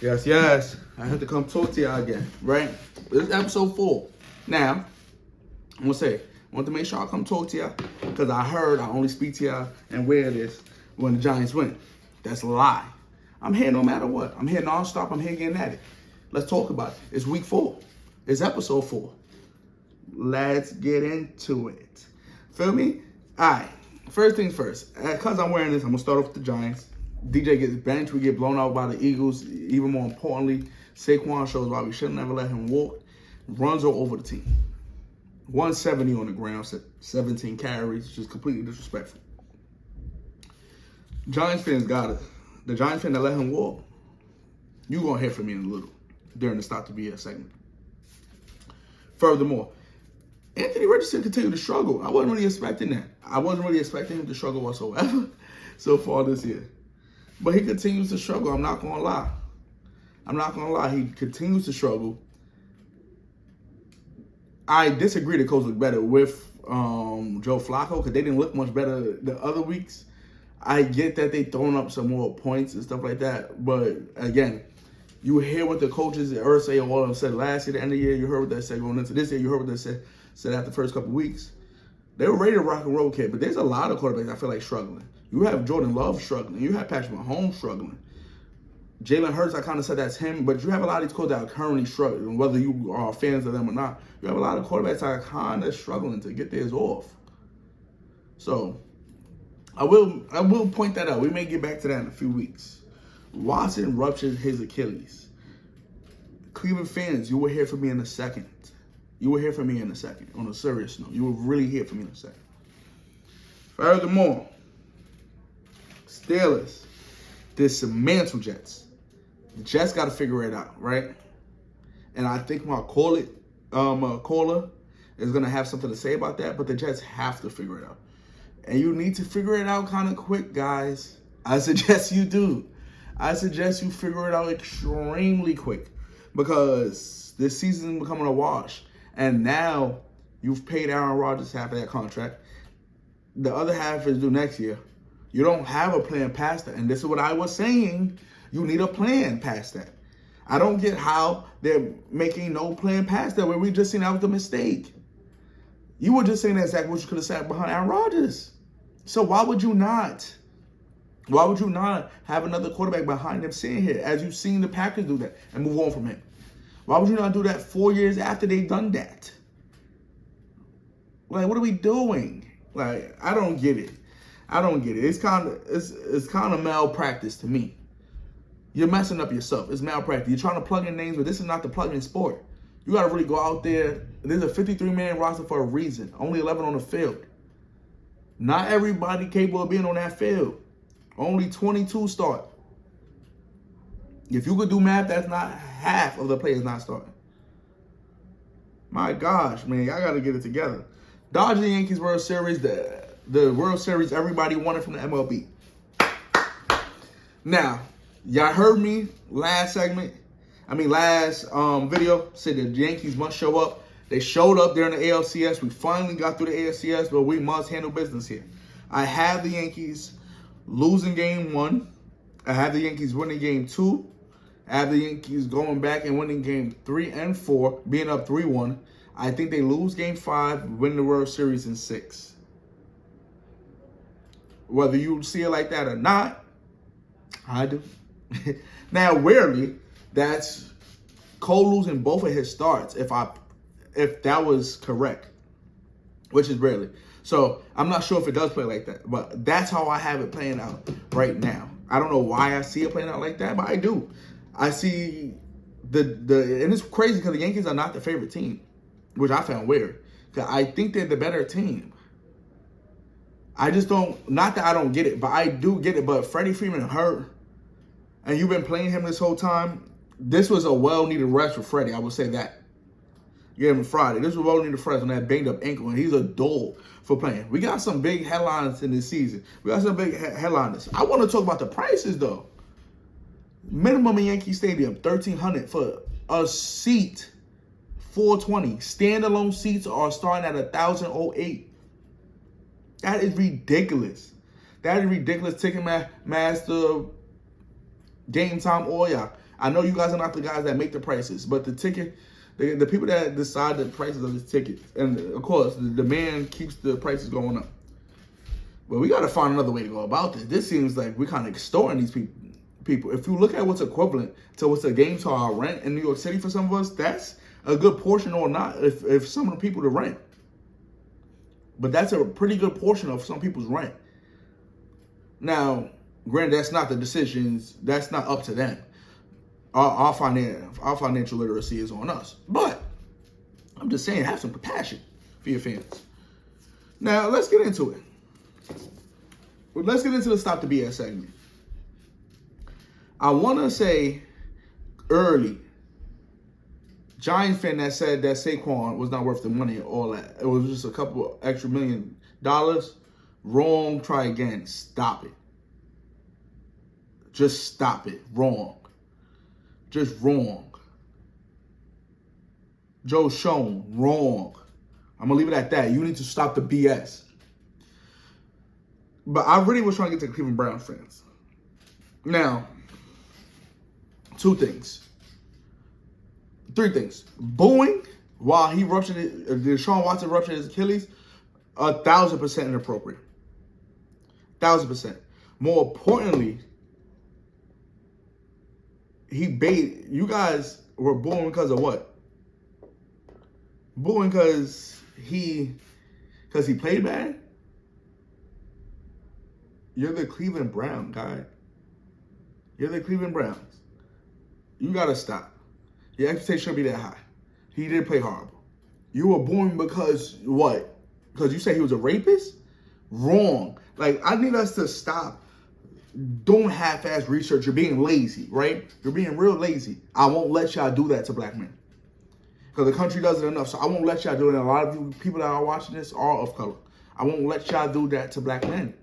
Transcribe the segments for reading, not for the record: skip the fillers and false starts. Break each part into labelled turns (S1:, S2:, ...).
S1: Yes, yes. I had to come talk to y'all again, right? This is episode 4. Now, I'm gonna say, I want to make sure I come talk to y'all because I heard I only speak to y'all and wear this when the Giants win. That's a lie. I'm here no matter what. I'm here nonstop. I'm here getting at it. Let's talk about it. It's week 4. It's episode 4. Let's get into it. Feel me? All right. First things first. Because I'm wearing this, I'm going to start off with the Giants. DJ gets benched. We get blown out by the Eagles. Even more importantly, Saquon shows why we should never let him walk. Runs all over the team. 170 on the ground, 17 carries, just completely disrespectful. Giants fans got it. The Giants fan that let him walk, you're going to hear from me in a little during the Stop the BS segment. Furthermore, Anthony Richardson continued to struggle. I wasn't really expecting that. I wasn't really expecting him to struggle whatsoever so far this year. But he continues to struggle. I'm not going to lie. I'm not going to lie. He continues to struggle. I disagree the Colts look better with Joe Flacco because they didn't look much better the other weeks. I get that they throwing up some more points and stuff like that. But, again, you hear what the coaches at Ursay and all of them said last year, the end of the year. You heard what they said going into this year. You heard what they said after the first couple of weeks. They were ready to rock and roll, kid. But there's a lot of quarterbacks I feel like struggling. You have Jordan Love struggling. You have Patrick Mahomes struggling. Jalen Hurts, I kind of said that's him. But you have a lot of these quarterbacks that are currently struggling, whether you are fans of them or not. You have a lot of quarterbacks that are kind of struggling to get theirs off. So, I will point that out. We may get back to that in a few weeks. Watson ruptured his Achilles. Cleveland fans, you will hear from me in a second. You will hear from me in a second. On a serious note, you will really hear from me in a second. Furthermore, Steelers dismantle Jets. The Jets got to figure it out, right? And I think my caller is going to have something to say about that, but the Jets have to figure it out. And you need to figure it out kind of quick, guys. I suggest you do. I suggest you figure it out extremely quick because this season is becoming a wash. And now you've paid Aaron Rodgers half of that contract. The other half is due next year. You don't have a plan past that. And this is what I was saying. You need a plan past that. I don't get how they're making no plan past that where we just seen that was the mistake. You were just saying that exactly what you could have sat behind Aaron Rodgers. So why would you not? Why would you not have another quarterback behind him sitting here as you've seen the Packers do that and move on from him? Why would you not do that 4 years after they've done that? Like, what are we doing? Like, I don't get it. I don't get it. It's kind of malpractice to me. You're messing up yourself. It's malpractice. You're trying to plug in names, but this is not the plug-in sport. You got to really go out there. There's a 53-man roster for a reason. Only 11 on the field. Not everybody capable of being on that field. Only 22 start. If you could do math, that's not half of the players not starting. My gosh, man, y'all got to get it together. Dodgers and Yankees World Series, the World Series everybody wanted from the MLB. Now, y'all heard me last video, said the Yankees must show up. They showed up during the ALCS. We finally got through the ALCS, but we must handle business here. I have the Yankees losing game 1. I have the Yankees winning game 2. I have the Yankees going back and winning game 3 and 4, being up 3-1. I think they lose game 5, win the World Series in 6. Whether you see it like that or not, I do. Now, rarely, that's Cole losing both of his starts if that was correct, which is rarely. So I'm not sure if it does play like that, but that's how I have it playing out right now. I don't know why I see it playing out like that, but I do. I see and it's crazy because the Yankees are not the favorite team, which I found weird. Because I think they're the better team. I just don't, not that I don't get it, but I do get it. But Freddie Freeman hurt, and you've been playing him this whole time. This was a well-needed rest for Freddie. I would say that. You gave him Friday. This was well-needed rest on that banged-up ankle, and he's a dog for playing. We got some big headlines in this season. We got some big headliners. I want to talk about the prices, though. Minimum in Yankee Stadium, $1,300 for a seat, $420. Standalone seats are starting at $1,008. That is ridiculous. That is ridiculous. Ticketmaster, Game Time, all y'all. I know you guys are not the guys that make the prices, but the ticket, the people that decide the prices of the tickets, and of course, the demand keeps the prices going up. But we got to find another way to go about this. This seems like we're kind of extorting these people. If you look at what's equivalent to what's a game to our rent in New York City for some of us, that's a good portion or not if some of the people to rent. But that's a pretty good portion of some people's rent. Now, granted, that's not the decisions. That's not up to them. Our financial literacy is on us. But I'm just saying, have some compassion for your fans. Now, let's get into it. Let's get into the Stop the BS segment. I want to say early, Giants fan that said that Saquon was not worth the money and all that. It was just a couple extra $1 million. Wrong. Try again. Stop it. Just stop it. Wrong. Just wrong. Joe Schoen, wrong. I'm going to leave it at that. You need to stop the BS. But I really was trying to get to the Cleveland Browns fans. Now, 3 things. Booing while he ruptured it, Deshaun Watson ruptured his Achilles, 1,000% inappropriate. 1,000%. More importantly, you guys were booing because of what? Booing because he played bad? You're the Cleveland Browns, guy. You're the Cleveland Browns. You gotta stop. Your expectation shouldn't be that high. He did play horrible. You were booing because what? Because you said he was a rapist? Wrong. Like, I need us to stop. Don't half-ass research. You're being lazy, right? You're being real lazy. I won't let y'all do that to black men. Because the country does it enough. So I won't let y'all do it. And a lot of you people that are watching this are of color. I won't let y'all do that to black men.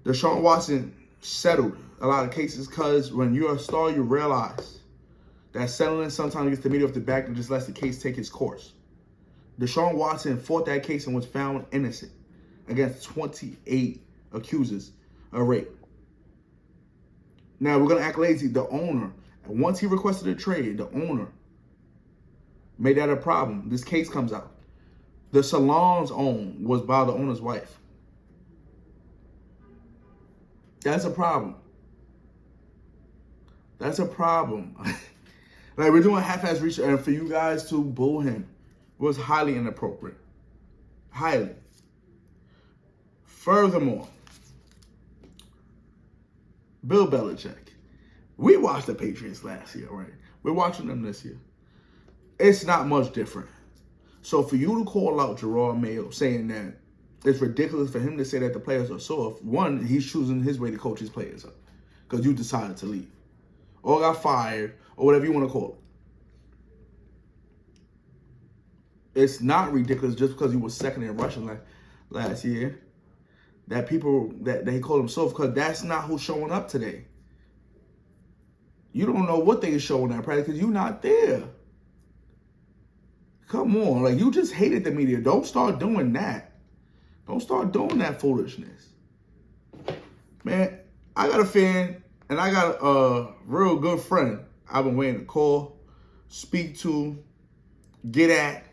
S1: Deshaun Watson settled a lot of cases because when you're a star, you realize that settling sometimes gets the media off the back and just lets the case take its course. Deshaun Watson fought that case and was found innocent against 28 accusers of rape. Now, we're going to act lazy. The owner, once he requested a trade, the owner made that a problem. This case comes out. The salon's own was by the owner's wife. That's a problem. That's a problem. Like, we're doing half-ass research, and for you guys to boo him was highly inappropriate. Highly. Furthermore, Bill Belichick. We watched the Patriots last year, right? We're watching them this year. It's not much different. So for you to call out Gerard Mayo saying that it's ridiculous for him to say that the players are soft, one, he's choosing his way to coach his players up because you decided to leave or got fired or whatever you want to call it. It's not ridiculous just because he was second in rushing last year that people that they call him soft, because that's not who's showing up today. You don't know what they are showing at practice because you're not there. Come on, like, you just hated the media. Don't start doing that. Don't start doing that foolishness. Man, I got a fan and I got a real good friend I've been waiting to call, speak to, get at.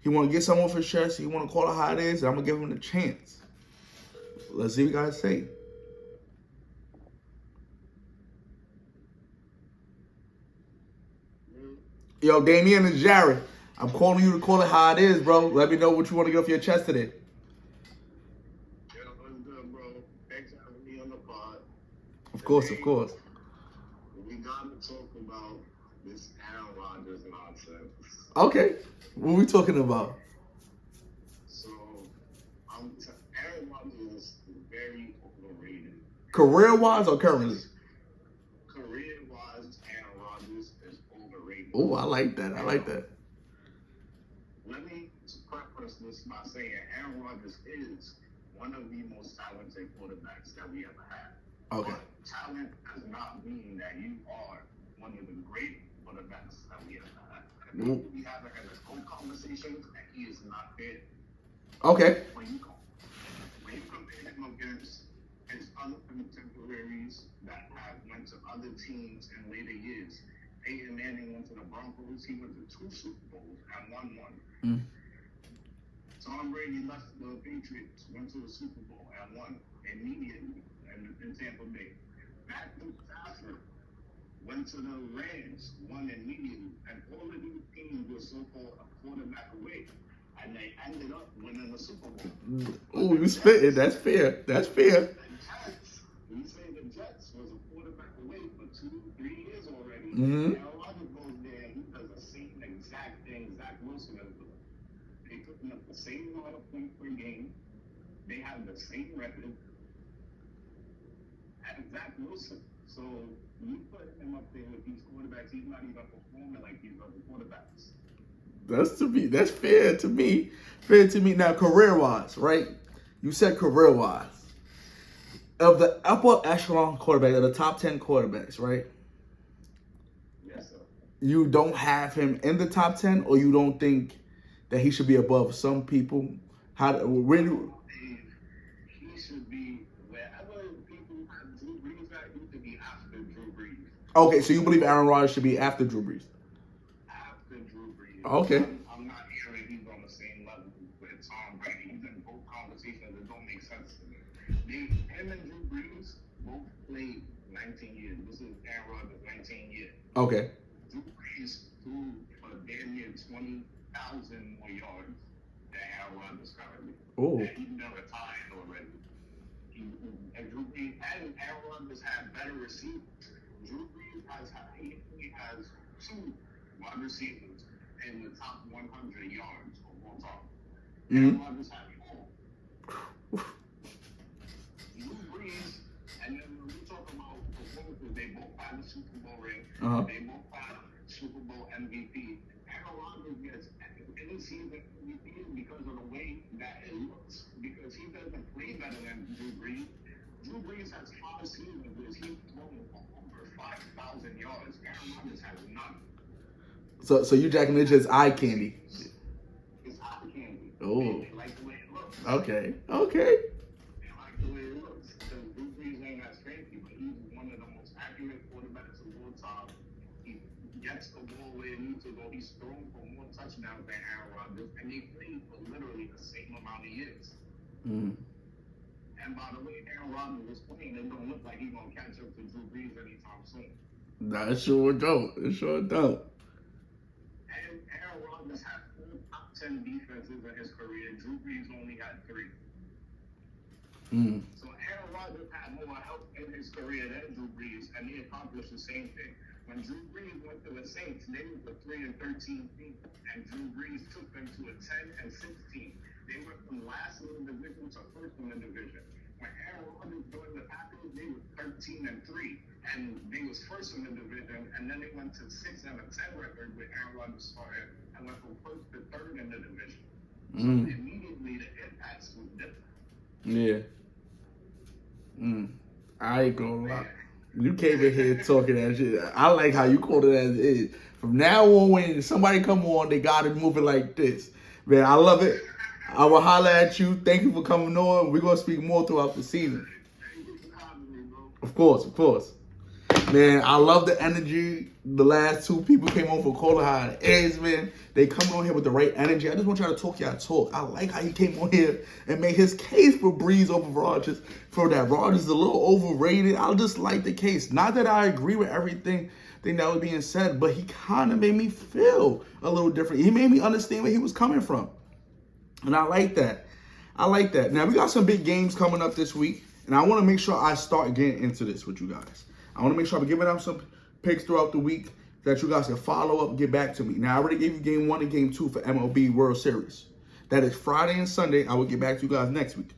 S1: He want to get something off his chest. He want to call it how it is. I'm going to give him a chance. Let's see what you guys say. Yo, Damian and Jared, I'm calling you to call it how it is, bro. Let me know what you want to get off your chest today.
S2: Yeah, what's good, bro? Thanks for having me on the pod.
S1: Of course, of course.
S2: We got to talk about this Aaron Rodgers nonsense.
S1: Okay. What are we talking about?
S2: So, Aaron Rodgers is very overrated.
S1: Career-wise or currently?
S2: Career-wise, Aaron Rodgers is overrated.
S1: Oh, I like that. I like that.
S2: Let me preface this by saying Aaron Rodgers is one of the most talented quarterbacks that we ever had.
S1: Okay.
S2: But talent does not mean that you are one of the great quarterbacks that we ever had. And people be having his own conversations, and he is not there.
S1: Okay.
S2: When you compare him against his other contemporaries that have went to other teams in later years. Peyton Manning went to the Broncos. He went to 2 Super Bowls and won one.
S1: Mm.
S2: Tom Brady left the Patriots, went to the Super Bowl and won immediately in Tampa Bay. Matthew Stafford went to the Rams, won immediately. And all of these teams were so-called a quarterback away. And they ended up winning the Super Bowl.
S1: Oh, you spitting. That's fair. That's fair.
S2: The Jets, we say the Jets was a quarterback away for 2-3 years already.
S1: Mm-hmm.
S2: Aaron Rodgers goes there and he does the same exact thing Zach Wilson is doing. They putting up the same amount of points per game. They have the same record as Zach Wilson. So you put him up there with these quarterbacks, he's not even performing like these other quarterbacks.
S1: That's fair to me. Fair to me. Now, career-wise, right? You said career-wise. Of the upper echelon quarterback, of the top 10 quarterbacks, right?
S2: Yes, sir.
S1: You don't have him in the top 10, or you don't think that he should be above some people? Where do...
S2: He should be wherever people have Drew Brees at, he should be after Drew Brees.
S1: Okay, so you believe Aaron Rodgers should be after Drew Brees?
S2: After Drew Brees.
S1: Okay.
S2: I'm not hearing he's on the same level with Tom Brady. He's in both conversations that don't make sense to me. Him and Drew Brees both played 19 years. This is Aaron Rodgers' 19 years.
S1: Okay.
S2: Drew Brees threw for damn near 20,000 more yards than Aaron Rodgers currently.
S1: Oh.
S2: And he's been retired already. And Drew Brees and Aaron Rodgers had better receivers. Drew Brees has 2 wide receivers in the top 100 yards of all time. Aaron Rodgers had 4. Drew Brees, and then when we talk about performances, they both had a Super Bowl ring.
S1: Uh-huh.
S2: They both had Super Bowl MVP. Aaron Rodgers gets any season MVP because of the way that it looks. Because he doesn't play better than Drew Brees. Drew Brees has 5 seasons where he's thrown for over 5,000 yards. Aaron Rodgers has none.
S1: So you jacking it just eye candy?
S2: It's eye candy.
S1: Oh.
S2: They like the way it looks.
S1: Okay.
S2: They like the way it looks. Because Drew Brees ain't as crazy, but he's one of the most accurate quarterbacks of all time. He gets the ball where it needs to go. He's thrown for more touchdowns than Aaron Rodgers, and they played for literally the same amount of years.
S1: Mm.
S2: And by the way Aaron Rodgers is playing, it don't look like he's gonna catch up to Drew Brees anytime soon.
S1: Nah, it sure don't. It sure don't.
S2: And Aaron Rodgers had 4 top 10 defenses in his career. Drew Brees only had 3.
S1: Mm.
S2: So Aaron Rodgers had more help in his career than Drew Brees, and he accomplished the same thing. When Drew Brees went to the Saints, they were a 3-13 team, and Drew Brees took them to a 10-16. They went from last in the division to first in the division. When Aaron Rodgers joined the Packers, they were 13-3, and they was first in the division, and then they went to 6-10 record with Aaron Rodgers started, and went from first to third in the division. So immediately the impacts was different.
S1: Yeah. I ain't gonna lie. You came in here talking that shit. I like how you called it as it is. From now on, when somebody come on, they gotta move it like this. Man, I love it. I will holler at you. Thank you for coming on. We're gonna speak more throughout the season. Of course. Man, I love the energy. The last 2 people came on for Call It How It Is, man. They coming on here with the right energy. I just want y'all to talk y'all talk. I like how he came on here and made his case for Brees over Rodgers. For that Rodgers is a little overrated. I just like the case. Not that I agree with everything that was being said, but he kind of made me feel a little different. He made me understand where he was coming from. And I like that. Now, we got some big games coming up this week, and I want to make sure I start getting into this with you guys. I want to make sure I'm giving out some picks throughout the week that you guys can follow up and get back to me. Now, I already gave you game 1 and game 2 for MLB World Series. That is Friday and Sunday. I will get back to you guys next week.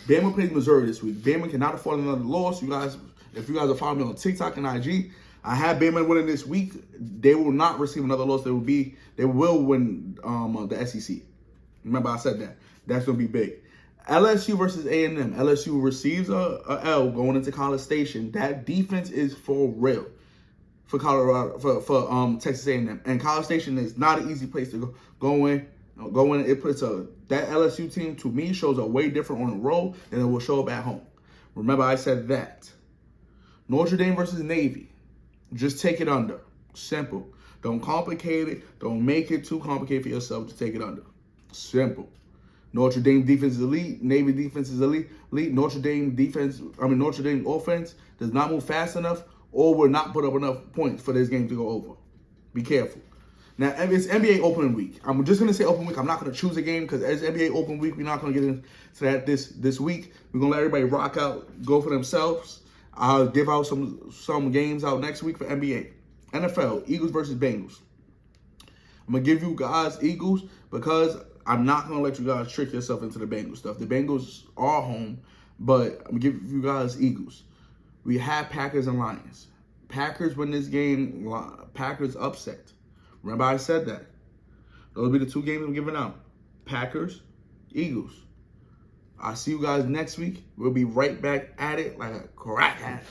S1: Bama plays Missouri this week. Bama cannot afford another loss. You guys, if you guys are following me on TikTok and IG, I have Bama winning this week. They will not receive another loss. They will win the SEC. Remember, I said that. That's going to be big. LSU versus A&M. LSU receives a L going into College Station. That defense is for real for Colorado, for Texas A&M. And College Station is not an easy place to go in. It puts that LSU team, to me, shows up way different on the road than it will show up at home. Remember, I said that. Notre Dame versus Navy. Just take it under. Simple. Don't complicate it. Don't make it too complicated for yourself to take it under. Simple. Notre Dame defense is elite. Navy defense is elite. Notre Dame offense does not move fast enough or will not put up enough points for this game to go over. Be careful. Now, it's NBA opening week. I'm just going to say open week. I'm not going to choose a game because it's NBA open week. We're not going to get into that this week. We're going to let everybody rock out, go for themselves. I'll give out some games out next week for NBA. NFL, Eagles versus Bengals. I'm going to give you guys Eagles because I'm not going to let you guys trick yourself into the Bengals stuff. The Bengals are home, but I'm going to give you guys Eagles. We have Packers and Lions. Packers win this game. Packers upset. Remember I said that. Those will be the two games I'm giving out. Packers, Eagles. I'll see you guys next week. We'll be right back at it like a crack hat.